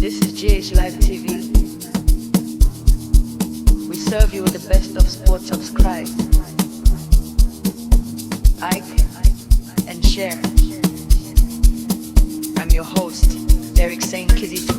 This is GH Live TV. We serve you with the best of sports subscribe. Ike and share. I'm your host, Derek Saint Kizito.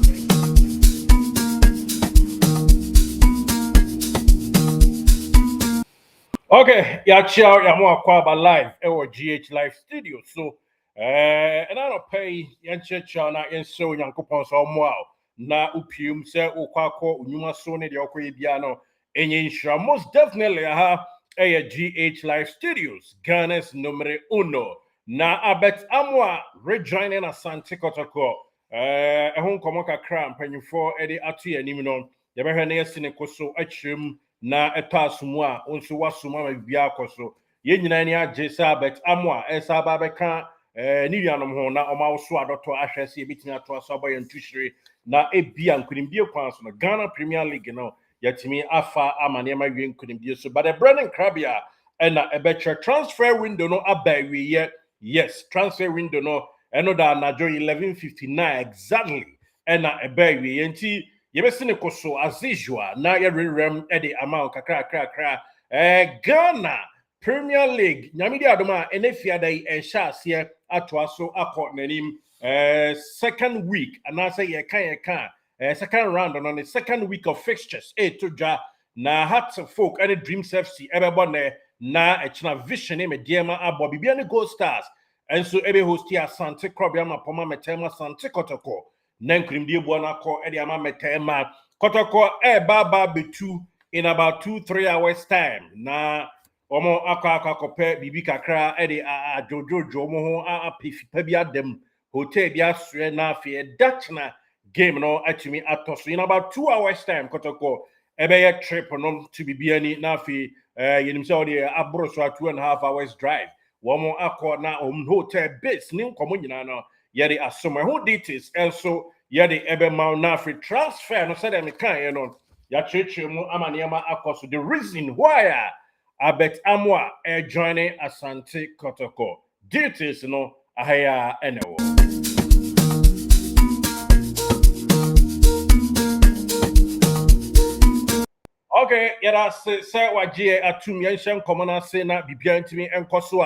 Okay, yeah, chill. Yeah, more Kwaba live. Our GH Live Studio. So, and I don't pay Yanche Chana and so Yankopon so wow. Na upium se ukwako unyuma sone de okwe biano. Enyinsha most definitely a GH Live Studios. Ghana's numero uno. Na abet Amoah rejoining Asante Kotoko. Ehun komo kakra mpanyufo ede atu anim no. Yebehwe na yesine koso achim na eto asumu a onso wasuma ma bia akoso ye nyina ni agye sa bet Amoah esa ba beka ni wianom ho na omawoso adoto ahwese ebitina to aso aboye ntuhire na ebia nkunimbie kwan so no Ghana Premier League no yatimi afa amane ma wie nkunimbie so but the Brennan Krabia na ebetre transfer window no abawie yes transfer window no eno da najo 11:59 exactly na ebawie nti yebesine koso as usual na yerem ede amount kakra Ghana Premier League nyamidi adoma enefiada ehya ase atoaso akọ nanim second week and I say ye kan second round on the second week of fixtures toja na Hearts of Folk and Dreams FC ebebo na echna vision e mediema abo bibia ne Gold Stars and so ebe hosti Asante Krobia mapoma metema Asante Kotoko Nenkrim die buana ko edi ama metema Kotoko baba betu in about 2-3 hours time na omo akwa kope bibi kakra edi jojo mo ho apifi pa bi adem hotel bi asre na afie Dutch na game no atumi atoso in about 2 hours time Kotoko ebe trip no to bibi ani na afie yenim se odi abro so 2.5 hours drive womo akọ na hotel base ni nkomo nyina no yede asoma who details also yede ebe ma na free transfer no said me kan no ya cheche mu amaniema akoso the reason why abet Amoah joining Asante Kotoko details no ahaya enewo. Okay, yada se waje atum yenshen komona se na bibia ntimi enkoso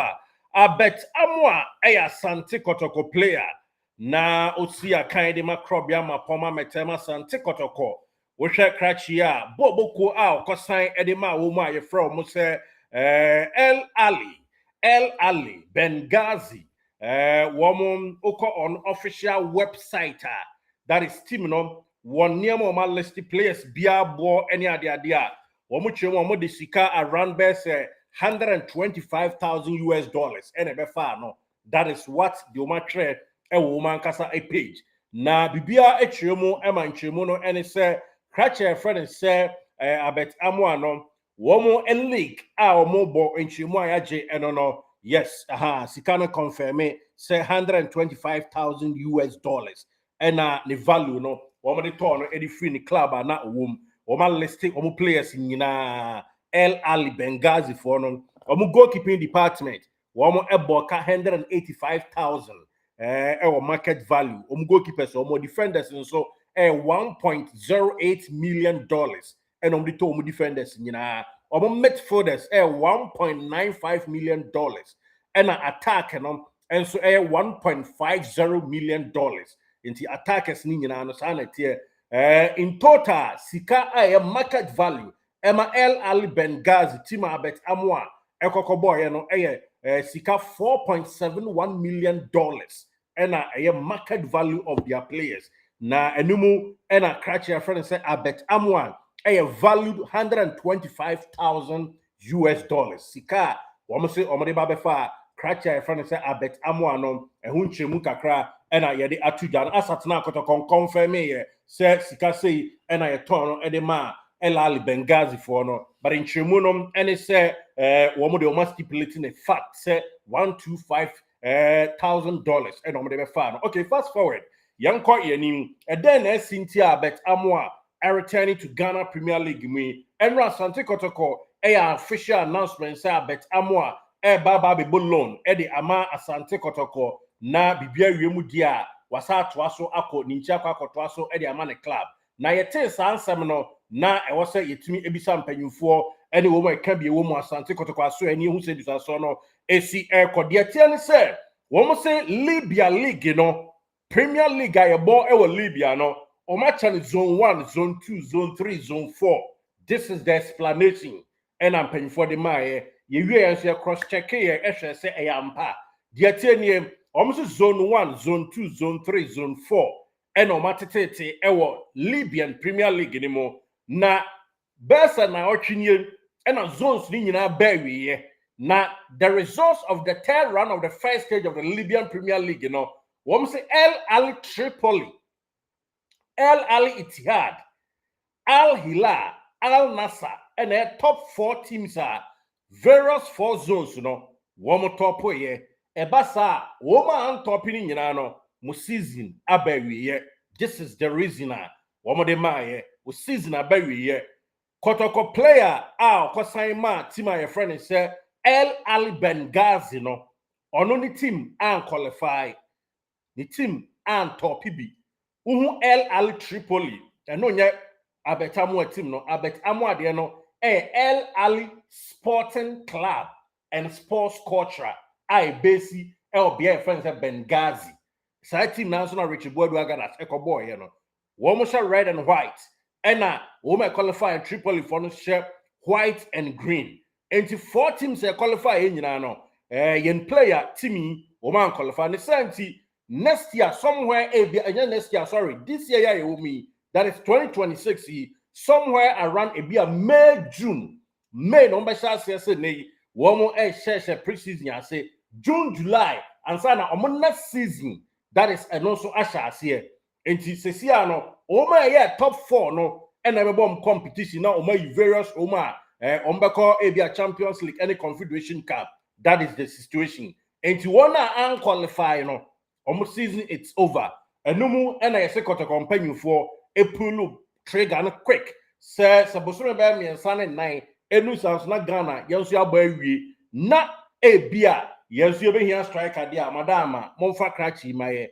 abet Amoah Asante Kotoko player na osi akan de makrobia mapoma metema Asante Kotoko wo hwe krachi a boboko a okosan ede ma wo mu a ye fra mo se El Ali Benghazi woman oko on official website that is team no one near more list players bia bo any ade a wo mu chere mo de sika around best $125,000 and ebe fa no that is what the omatre e wo man kasa a page na bibia e chere mo e man chere mo no ene se Cratcher friend say abet Amoah no womo en league womo bo enchimu ayaje eno yes sikana confirm me say $125,000 and the value no womo de turn no edi free ni club na wom womo listing womo players nyina El Ali Benghazi for no womo goalkeeping department womo eboka $185,000 market value womo goalkeepers womo defenders so $1.08 million and the total defenders midfielders $1.95 million and an attack and so $1.50 million in the attackers in total sika a market value Emma El Ali Benghazi team abet Amoah ekokoboy no sika $4.71 million and a market value of their players na enumu ena Cratcher friend say abet Amoah valued $125,000 sika womo say omode ba be fa Cratcher friend say abet Amoah no ehun chemu kakra ena yede atuja asatna Kotoko confirm me say sika say ena ye ton no ma El Ali Benghazi for no but in chemu no ene say womo de almost stipulating a fact say $125,000 and omode be fa no okay fast forward Yanko yenim then Cynthia abet Amoah returning to Ghana Premier League me and Asante Kotoko official announcement say abet Amoah baba be loan the ama Asante Kotoko na bibia wiemu dia wasa toaso akọ ninchi akọ toaso e de ama ne club na yete sansem no na e wo se yetumi ebisa mpanyimfo ene wo mo eka bie wo mo Asante Kotoko aso eni hu se bisa so no esi ekode tie ne se wo mo se Libyan League no Premier League ayebo e wo Libya no o ma chane zone 1 zone 2 zone 3 zone 4 this is the explanation and I'm paying for the my you answer cross check here say I am pa the attention almost zone 1 zone 2 zone 3 zone 4 and o matete ewo Libyan Premier League anymore na besa na otwinye and zones ni nyina bawie na the results of the third round of the first stage of the Libyan Premier League you know we say El Ali Tripoli, El Ali Ittihad, Al Hilal, Al Nassr, and their top 4 teams are various 4 zones, you know. One top way, Ebasa, woman top in Yanano, Musizin, Aberry, this is the reason. One de my season Aberry, Kotoko player, Kosaima, Tima, your friend, say El Ali Benghazi, no, on only team and qualify. The team and topibi El Ali Tripoli and no yet abet Amoah team no abet Amoah de no El Ali Sporting Club and Sports Culture I basi LBA friends at Benghazi side team national Richard Boydwagan as Echo Boy you know one red and white and woman qualify in Tripoli for no shirt white and green and 4 teams qualify in no yen player Timmy woman qualify the same team next year, somewhere, next year, sorry, this year, that is 2026, somewhere around May, June, May, number shall say, one more share preseason, I say, June, July, and so on next season, that is, and also Asha here. And Ceciano, yeah, top 4, no, and never bomb competition, now, various Ombako, Champions League, any Confederation Cup, that is the situation. And you wanna unqualify, no. Almost season it's over. And no more and I say company for a pull trigger quick. Sir Sabosuna by me and son and 9. Enu sounds not Ghana, Yansia Boy, not a beer. Yes, you be here striker dear, Madama, Monfa Cratchy, my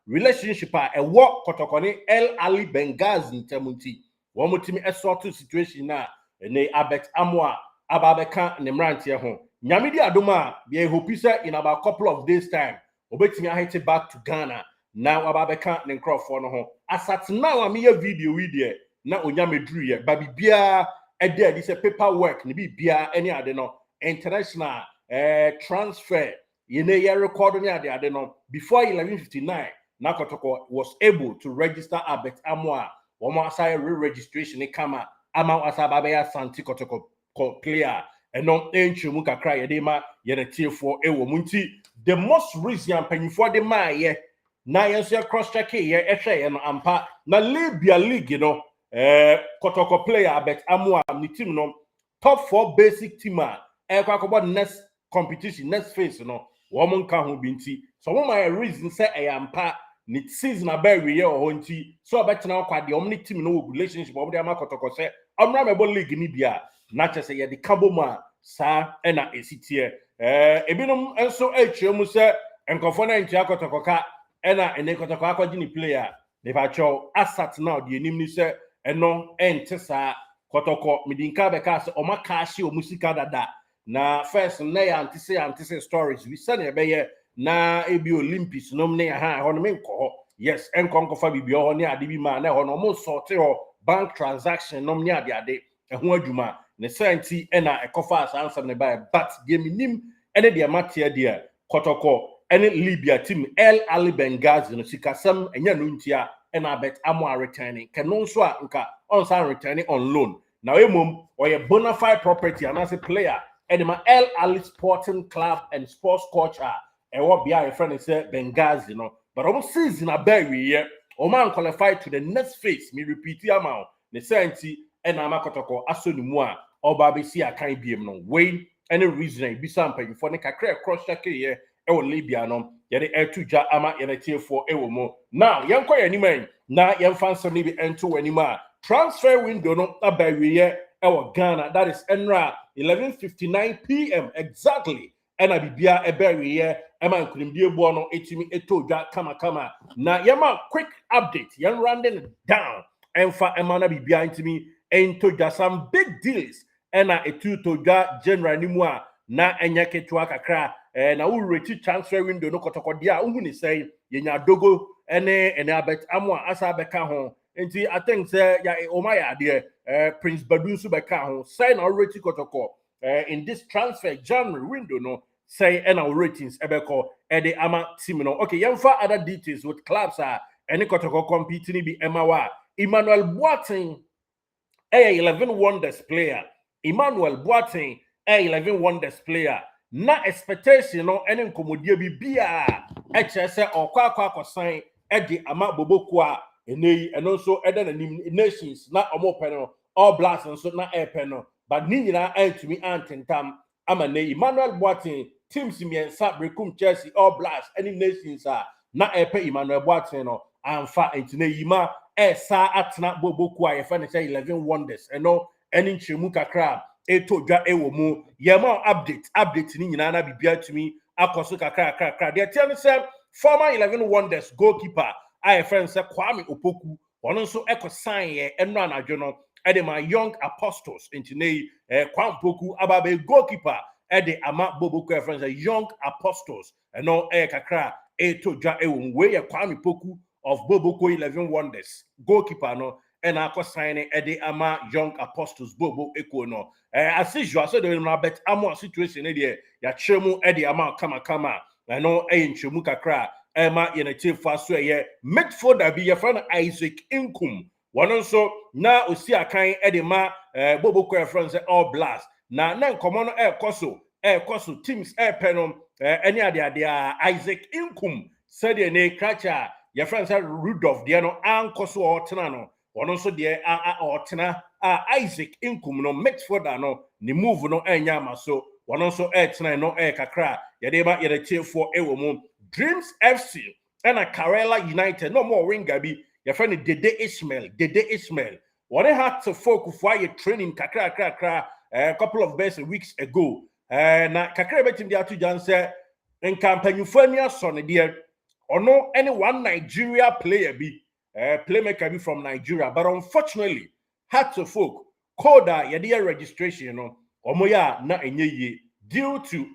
relationship a walk Kotokone El Ali Benghazi Temunti. One more team a sort of situation now. And they abet Amoah, Ababeka, and Nemrantia home. Nyamidi Adoma, be a hopisa in about a couple of days' time. Obetimi ahete back to Ghana now ababeka ne nkrofo no ho asat now am here video we there na onya medru ye ba bibia e there this paperwork ne bibia any ade no international transfer ye ne ye record ne ade no before 11:59 na Kotoko was able to register abet Amoah womo asai re-registration e kama ama asaba ya Asante Kotoko player eno enchemu kakra ye de ma ye ne tiefo e wo munti the most reason for the my na yenso cross check here ehwe no ampa na Libyan League you know Kotoko player abet Amoah ni team no top 4 basic team kwakobod next competition next phase no wo mon ka ho binti so wo my reason say ampa ni season abawi ye o nti so obetena kwade omni team no relationship obde ama Kotoko say omra mebo league ni bia na chese ye de kaboma sa ena esitie ebinom enso mu se enkofo na ntia Kotoko ka ena ene Kotoko akwaji ni player ne ba cho asat now de enim ni se eno ente sa Kotoko midinka be ka se o maka hye o musika dada na first na ya antise stories we say na be ye na ebi Olympics nom ne ha ho no menko yes enkonko fa bibia ho ne ade bi ma na ho no mo sort ho bank transaction nom ne ade ho adwuma ne senti ena ekofa asansa ne ba but de minim ene de matia de Kotoko ene Libya team El Ali Benghazi no sikasam enya no ntia ena abet Amoah returning keno nso a nka on san returning on loan now emom oye bona fide property and as a player enema El Ali Sporting Club and Sports Culture ewo bia your friend say Benghazi no but almost season abawi ye o man qualified to the next phase me repeat amount ne senti ena ama Kotoko aso ni mu a oba be si akan biem no wey any reason be sample for ne kakra cross check here ewo Libya no ye de etuja ama ye na tiefo ewo mo now yenko ye ni man na yen fansam ni bi ento anima transfer window no abawi ye ewo Ghana that is enra 11:59 p.m. exactly ena bibia ebawi ye ema nkunimdie boɔ no etimi eto dwa kama na yɛma quick update yɛn rounding it down ɛmfa ɛma na bibia ntimi ento dwa some big deals ɛna etu to dwa general ni mu a na ɛnyɛ ketewa kakra na wo reti transfer window no kotokode a uhu ni sɛ yenya dogo ene abet Amoah asa beka ho nti I think say ya omaya ade Prince Badu nso beka ho say na reti kotoko in this transfer January window no say and our ratings ebeko ede ama team no okay yemfa other details with clubs are any kotoko competing be Amoah Emmanuel Boateng 11 wonders player Emmanuel Boateng 11 wonders player na expectation no any nkomodie bibia eche se okwa akosan ede ama boboko a enei eno so ede na nations na omope no all blacks nso na epe no but ni nyina antumi antentam ama na Emmanuel Boateng teams miensa brekum Chelsea all blacks any nations na epe Emmanuel Boateng no amfa entine yima esa atena boboko a yefa ne say 11 wonders eno eni nchemu kakra eto dwa ewo mu yema update ni nyina na bibia tumi akoso kakra de tell say former 11 wonders goalkeeper I friend say Kwame Opoku ono nso ekosan ye eno anadwo no ede my young apostles entine Kwame Opoku ababe goalkeeper ede ama boboko friend say young apostles eno kakra eto dwa ewo mu we ye Kwame Opoku of Boboko 11 wonders goalkeeper no and I sign ede ama young apostles bobo eko no as usual so the no bet Amoah situation there ya chemu ede ama kama I know nchemu kakra ema ye na tefa so ye midfielder bi ye friend Isaac Inkum one so na osi akan ede ma boboko friend say all blast na nkomo no ekoso teams penom any ade Isaac Inkum said ne kracha your friend said Rudolph the no ankoso otena no ono so de otena Isaac Inkum no midfielder no ni move no enya maso ono so etena no kakra ye de ba ye de chefo ewo mu Dreams FC and a Karela United no more winger bi your friend Dede Ishmael what they had to focus for your training kakra a couple of weeks ago na kakra betim dia to jan say in campaign Euphemia son dear or no any one Nigeria player be playmaker be from Nigeria, but unfortunately had to folk Koda Yadia registration, you know, Omoya na enye due to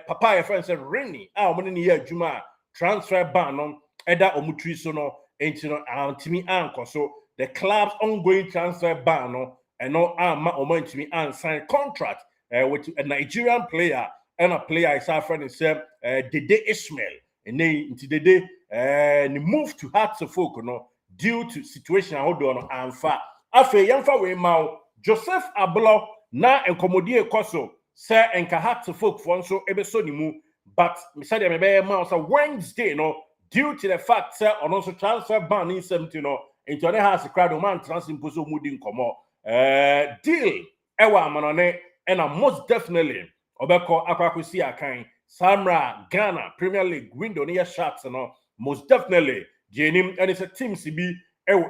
Papa friend said Rennie, money year Juma transfer ban on Eda Omutri no Antimi Anko. So the club's ongoing transfer ban no and no Omo and sign contract with a Nigerian player and a player is our friend himself Dede Ishmael. And then today the move to Hearts of Folk no due to situation hold on and fa afe yamfa we ma Joseph Ablo na enkomodie koso say enka Hearts of Folk for so ebeso ni mu but me say dem be ma so Wednesday no due to the fact say on also transfer ban in 17 no into the house crowd man transfer imposo mudi nkomo deal ewa amanone and most definitely obeko akwakusi akan Samra Ghana Premier League window near shots no most definitely Jenim and it's a team CB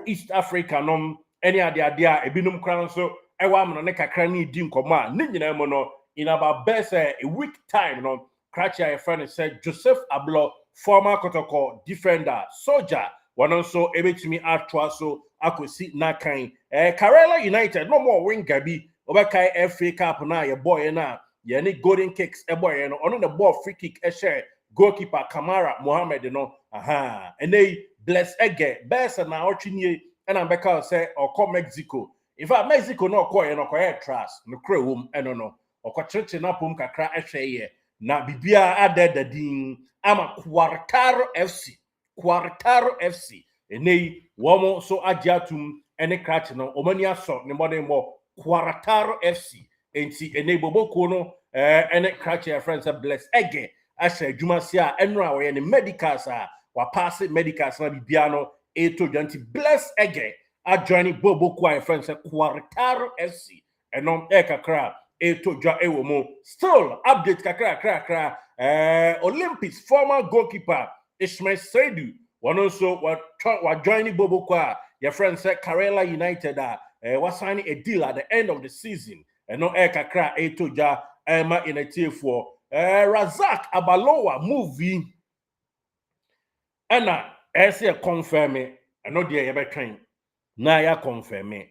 East Africa no any idea ebinum crown so ewa am no kakra ni di nkoma ni nyina mo no in about best a week time no Kracha a friend said Joseph Ablo former Kotoko defender soldier one also ebetimi atwa so akosi nakan Karela United no more win gabi obekai FA Cup na your boy na any golden kicks boy on the ball free kick share goalkeeper Kamara Mohammed no and they bless again best na ochini and I'm back say or call Mexico in fact Mexico no call no trust no crow home no or church na pum kakra ehwe na bibia added the din ama Quartaro FC and they womo so ajatum any catch no omania so ne modern more Quartaro FC enti enable boko no ene catch your friends are blessed again ashe jumasia enra we ne medicals wa pass medicals na bibiano eto janti bless again a joining boboko and friends Quartaro FC enom kakra eto jwa ewo mo still update kakra Olympics former goalkeeper Ishmael Saidu one also what joining boboko your friends said Karela United was signing a deal at the end of the season and no kakra eto ja ema in a tier for Razak Abalowa movie ana ese confirm eno de ye betwen na ya confirm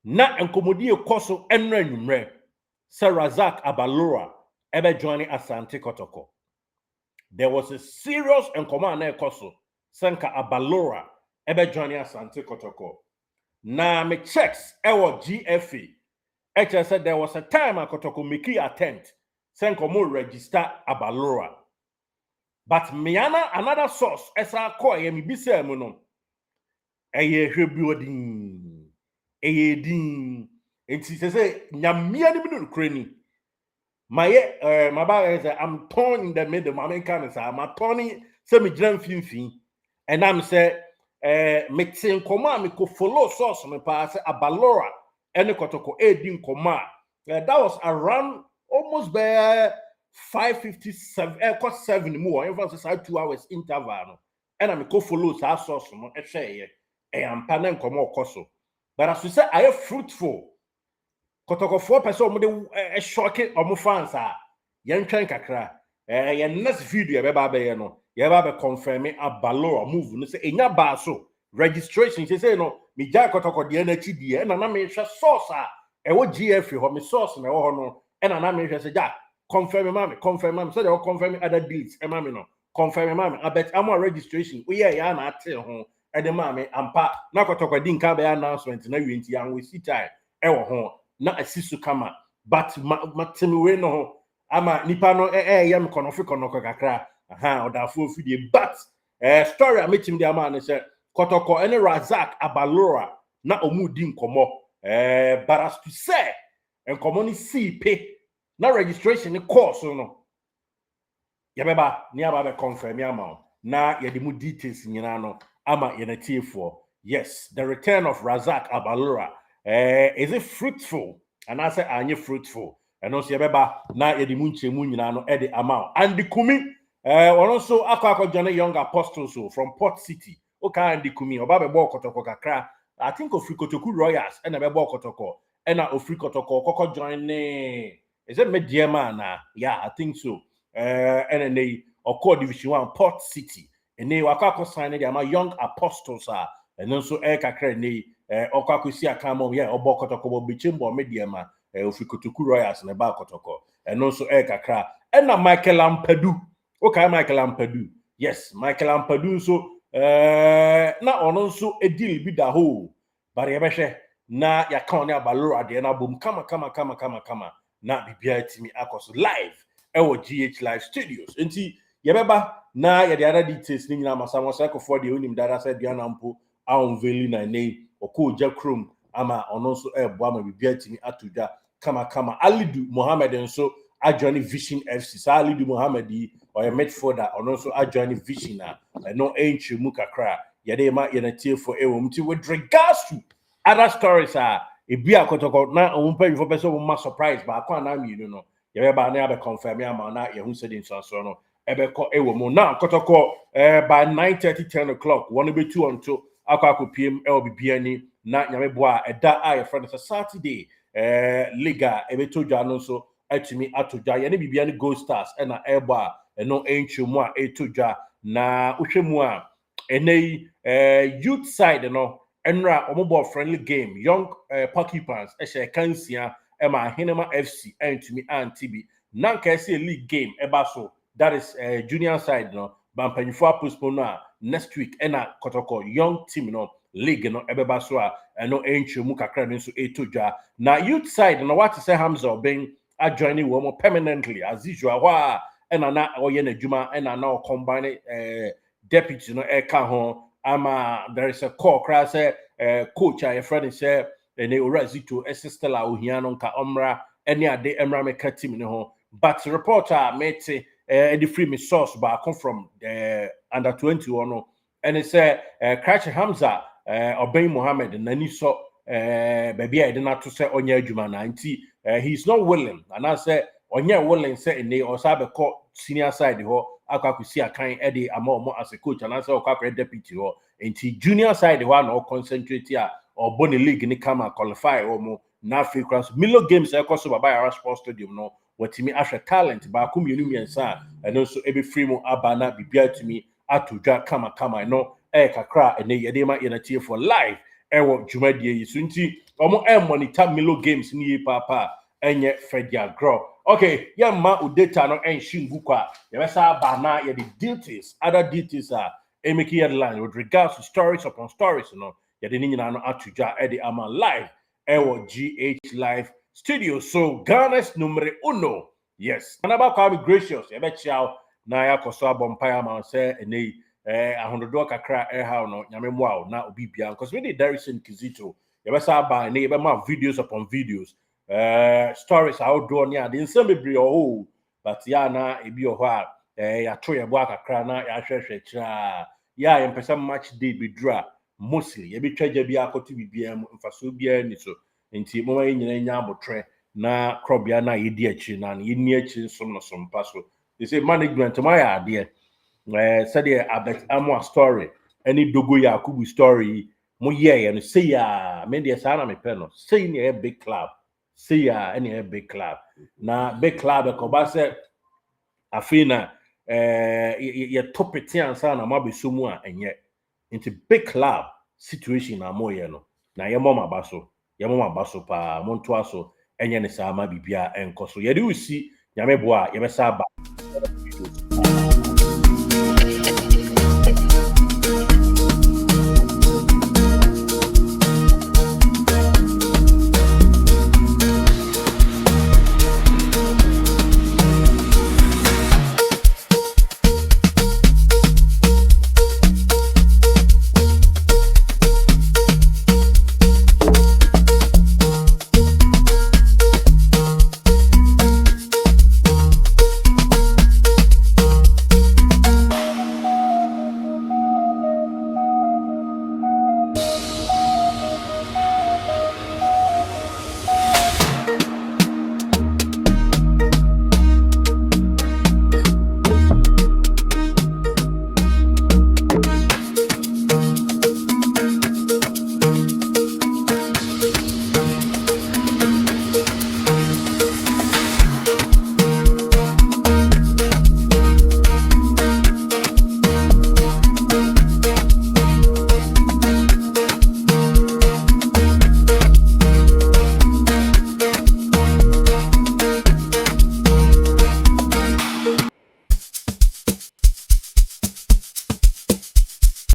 na enkomodi ekoso enra anwumre se Razak Abalowa ebe join Asante Kotoko. There was a serious enkomo na ekoso senka Abalowa ebe join Asante Kotoko. Na me checks ewo GFA actually said there was a time Kotoko Miki attempt senko mo register Abalowa. But Miana, another source, esa ko ye mi bisa mu no. Eye hwebiodin. Eye din. Enti say nyamia ni bi kreni. Maye my say I'm torn in the middle. My man can say I'm torn say me gran finfin. And I'm say me tin koma me ko follow source me pa say Abalowa ene Kotoko edin koma. That was around almost by 5:57 cost 7 more emphasis 2 hours interval no and I go follow sa source no e hwe e ampa na nkomo okoso but as we say I fruitful Kotoko 4 person omo de shock omo fans a yen twen kakra yen next video e be ba be no ye ba be confirm Abalowa move no say enya ba so registration say no me ja Kotoko de na chi die na me hwe source a e wo GF ho me source na e wo ho no e na me hwe say ja confirm mommy so they will confirm other deals mommy no confirm mommy I bet Amoah registration we ya na ate ho e de mommy ampa na Kotoko di nka be announcement na wi nti an we sit time e wo ho na asisu kama but matemi we no ho ama nipa no yam konofi konoko kakra odafo fidie but story ametim de ama ne say Kotoko ene Razak Abalowa na omudi nkomo but as to say nkomo ni CP na registration course no yabeba ni aba be confirm ama na yedi mu details nyina no ama yenatiefo. Yes, the return of Razak Abalowa is it fruitful and I say anye fruitful and also yabeba na yedi mu nchemu nyina no e de ama and the kumi also akwa join young apostles so from Port City okay and the kumi oba be ball Kotoko kakra I think of Kotoko Royals and be ball Kotoko and na of Kotoko koko join is it media man? Yeah, I think so. And then they call Division 1 Port City. And they were signing them young apostles and also kakra ne okako si akamo yeah obo Kotoko bichimbo media man of Kotoko Royals and ba Kotoko and also kakra and na Michael Ampadu. Okay, Michael Ampadu. Yes, Michael Ampadu so na also a deal with the whole but yebehwe na yakone Abalowa de na boom kama na bibia timi akoso live ewo GH Live Studios enti yebeba na ye the other details ni nyina masamo cycle for the onim data said bia na mpo unveiling na name okoja chrome ama ono so ebo ama bibia timi atoja kama Alidu Mohammed nso adjoin Vision FC sa Alidu Mohammed or a midfielder ono so adjoin Vision na no enchi mu kakra ye dey ma ye na tie for ewo mti with regards to other stories Ebia Kotoko na ompa you for person ma surprise ba kwa na mi no ye ba na be confirm ama na ye hu said in so no ebe ko ewo mo na Kotoko by 9:30 10 o'clock one be 2 until akwa PM LBB ani na nyame boa eda a friend Saturday liga ebe toja no so atumi atoja ye ne bibia ni Gold Stars na eba no enchu mu a etoja na uhwemu a enei youth side no enra omobo friendly game young Porcupines kansia ema Hinema FC entumi antibi nanka ese league game eba so that is junior side no bampanyfo postpone next week ena Kotoko young team no league no ebeba so no entumi kakra no so etoja na youth side no what say Hamza Obeng adjoining wo permanently as usual wa ena na oye na juma ena na combine deputy no eka ho ama there is a call class coach a friend say and Orazito Estela Ohiano nka omra any ade emra meka team ne ho but reporter mete the free me source ba come from under 21 no and it say Crash Hamza Obey Mohammed nani so baby I did not to say onya adwuma na nti he's not willing and I say onya willing say ne osabe call senior side ho akwakusi akan ede Amoah as a coach and I say okakwa deputy ho nti junior side ho na concentrate here or Bonnie League ni kama qualify or mo na frequency Milo games ekoso baba Yara Sports Stadium no watimi ahwe talent ba ko mienu miensa eno so ebe free mu abana bibia tumi atodwa kama no kakra ene yede ma yenatie for live ewo dwumadie yi so nti omo monitor Milo games ni papa enye Freddy Agro. Okay, yamma udata no enshingu kwa yebesa abana ye the duties other duties are emeki headline with regards to stories upon stories no yede ni nyina no atodwa ede ama live ewo GH live studio. So Ghana's numero uno, yes, anaba kwa be gracious yebe chiao na ya koso abompaya ma say ene ahododo kakra how no nyame moa na obi bia because we dey Darrison Kizito yebesa ba ene yebe ma videos upon videos stories outdoor near the same be oh but ya na ebi o ho ya to ye bo akakra na ya hwehwe kira ya yempesa match day be draw mostly ye be twaja bi akoto bibia mfaso bia ni so nti mo ma nyina nya abotre na krobia na yedi achi na yeni achi nsom no sompa so they say management ma ya ade said abet Amoah story any dogo yakubu story mo ye no say ya me de sa na me pe no say ni a big club say ya any a big club na big club ko ba say afina ye topeti ansa na ma be so mu a enye into big club situation na mo ye no na ye mo mabaso pa mo nto aso enye ne sa ma bibia enko so ye de usi nyame bo a ye be sa ba